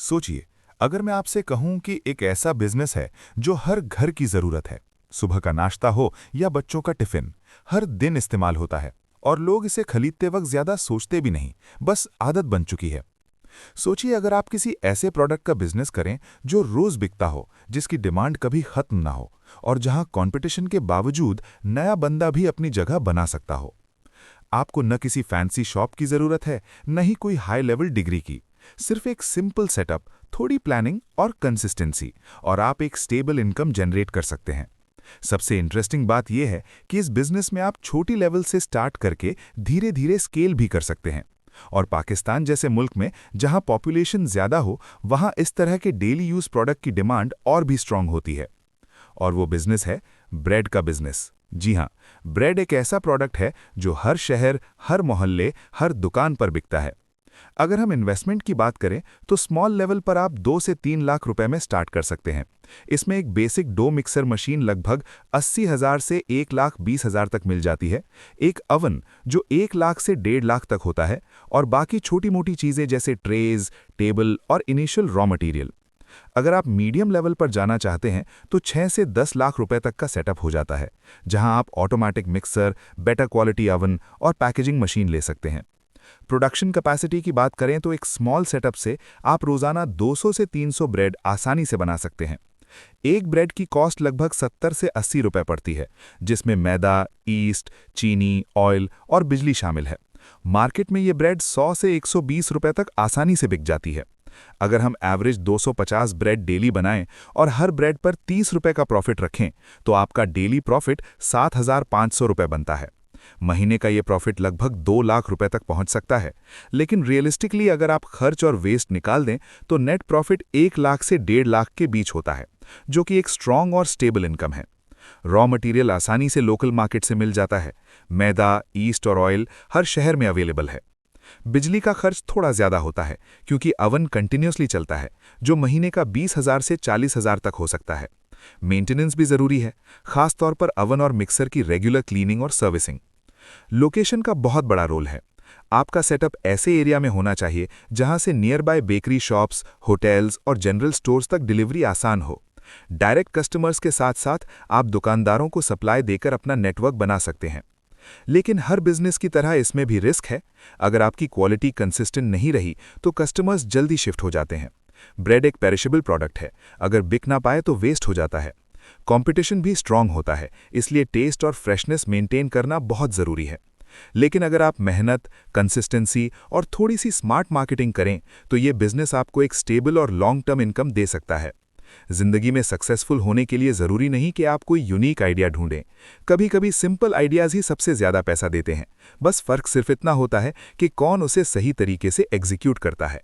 सोचिए, अगर मैं आपसे कहूं कि एक ऐसा बिजनेस है जो हर घर की जरूरत है, सुबह का नाश्ता हो या बच्चों का टिफिन, हर दिन इस्तेमाल होता है और लोग इसे खरीदते वक्त ज्यादा सोचते भी नहीं, बस आदत बन चुकी है। सोचिए अगर आप किसी ऐसे प्रोडक्ट का बिजनेस करें जो रोज बिकता हो, जिसकी डिमांड कभी खत्म ना हो और जहां कंपटीशन के बावजूद नया बंदा भी अपनी जगह बना सकता हो। आपको न किसी फैंसी शॉप की जरूरत है, न ही कोई हाई लेवल डिग्री की। सिर्फ एक सिंपल सेटअप, थोड़ी प्लानिंग और कंसिस्टेंसी, और आप एक स्टेबल इनकम जनरेट कर सकते हैं। सबसे इंटरेस्टिंग बात यह है कि इस बिजनेस में आप छोटी लेवल से स्टार्ट करके धीरे धीरे स्केल भी कर सकते हैं। और पाकिस्तान जैसे मुल्क में जहां पॉपुलेशन ज्यादा हो, वहां इस तरह के डेली यूज प्रोडक्ट की डिमांड और भी स्ट्रांग होती है। और वो बिजनेस है ब्रेड का बिजनेस। जी हाँ, ब्रेड एक ऐसा प्रोडक्ट है जो हर शहर, हर मोहल्ले, हर दुकान पर बिकता है। अगर हम इन्वेस्टमेंट की बात करें तो स्मॉल लेवल पर आप 2 से 3 लाख रुपए में स्टार्ट कर सकते हैं। इसमें एक बेसिक डो मिक्सर मशीन लगभग 80,000 से 1,20,000 तक मिल जाती है, एक अवन जो 1 लाख से 1.5 लाख तक होता है, और बाकी छोटी मोटी चीज़ें जैसे ट्रेज, टेबल और इनिशियल रॉ मटेरियल। अगर आप मीडियम लेवल पर जाना चाहते हैं तो 6 से 10 लाख रुपए तक का सेटअप हो जाता है, जहां आप automatic mixer, better quality oven और पैकेजिंग मशीन ले सकते हैं। प्रोडक्शन कैपेसिटी की बात करें तो एक स्मॉल सेटअप से आप रोजाना 200 से 300 ब्रेड आसानी से बना सकते हैं। एक ब्रेड की कॉस्ट लगभग 70 से 80 रुपए पड़ती है, जिसमें मैदा, ईस्ट, चीनी, ऑयल और बिजली शामिल है। मार्केट में ये ब्रेड 100 से 120 रुपए तक आसानी से बिक जाती है। अगर हम एवरेज 250 ब्रेड डेली बनाएं और हर ब्रेड पर 30 रुपए का प्रॉफिट रखें, तो आपका डेली प्रॉफिट 7,500 रुपए बनता है। महीने का ये प्रॉफिट लगभग 2 लाख रुपए तक पहुंच सकता है। लेकिन रियलिस्टिकली अगर आप खर्च और वेस्ट निकाल दें तो नेट प्रॉफिट 1 लाख से 1.5 लाख के बीच होता है, जो कि एक स्ट्रॉन्ग और स्टेबल इनकम है। रॉ मटेरियल आसानी से लोकल मार्केट से मिल जाता है। मैदा, ईस्ट और ऑयल हर शहर में अवेलेबल है। बिजली का खर्च थोड़ा ज्यादा होता है क्योंकि अवन कंटिन्यूसली चलता है, जो महीने का 20,000 से 40,000 तक हो सकता है। मेंटेनेंस भी जरूरी है, खासतौर पर अवन और मिक्सर की रेगुलर क्लीनिंग और सर्विसिंग। लोकेशन का बहुत बड़ा रोल है। आपका सेटअप ऐसे एरिया में होना चाहिए जहां से near by bakery shops, hotels और जनरल स्टोर्स तक डिलीवरी आसान हो। डायरेक्ट कस्टमर्स के साथ साथ आप दुकानदारों को सप्लाई देकर अपना नेटवर्क बना सकते हैं। लेकिन हर बिजनेस की तरह इसमें भी रिस्क है। अगर आपकी क्वालिटी कंसिस्टेंट नहीं रही तो कस्टमर्स जल्दी शिफ्ट हो जाते हैं। ब्रेड एक पेरिशेबल प्रोडक्ट है, अगर बिक ना पाए तो वेस्ट हो जाता है। कंपटीशन भी स्ट्रांग होता है, इसलिए टेस्ट और फ्रेशनेस मेंटेन करना बहुत ज़रूरी है। लेकिन अगर आप मेहनत, कंसिस्टेंसी और थोड़ी सी स्मार्ट मार्केटिंग करें तो ये बिजनेस आपको एक स्टेबल और लॉन्ग टर्म इनकम दे सकता है। जिंदगी में सक्सेसफुल होने के लिए ज़रूरी नहीं कि आप कोई यूनिक आइडिया ढूंढें। कभी कभी सिंपल आइडियाज़ ही सबसे ज़्यादा पैसा देते हैं। बस फर्क सिर्फ इतना होता है कि कौन उसे सही तरीके से एग्जीक्यूट करता है।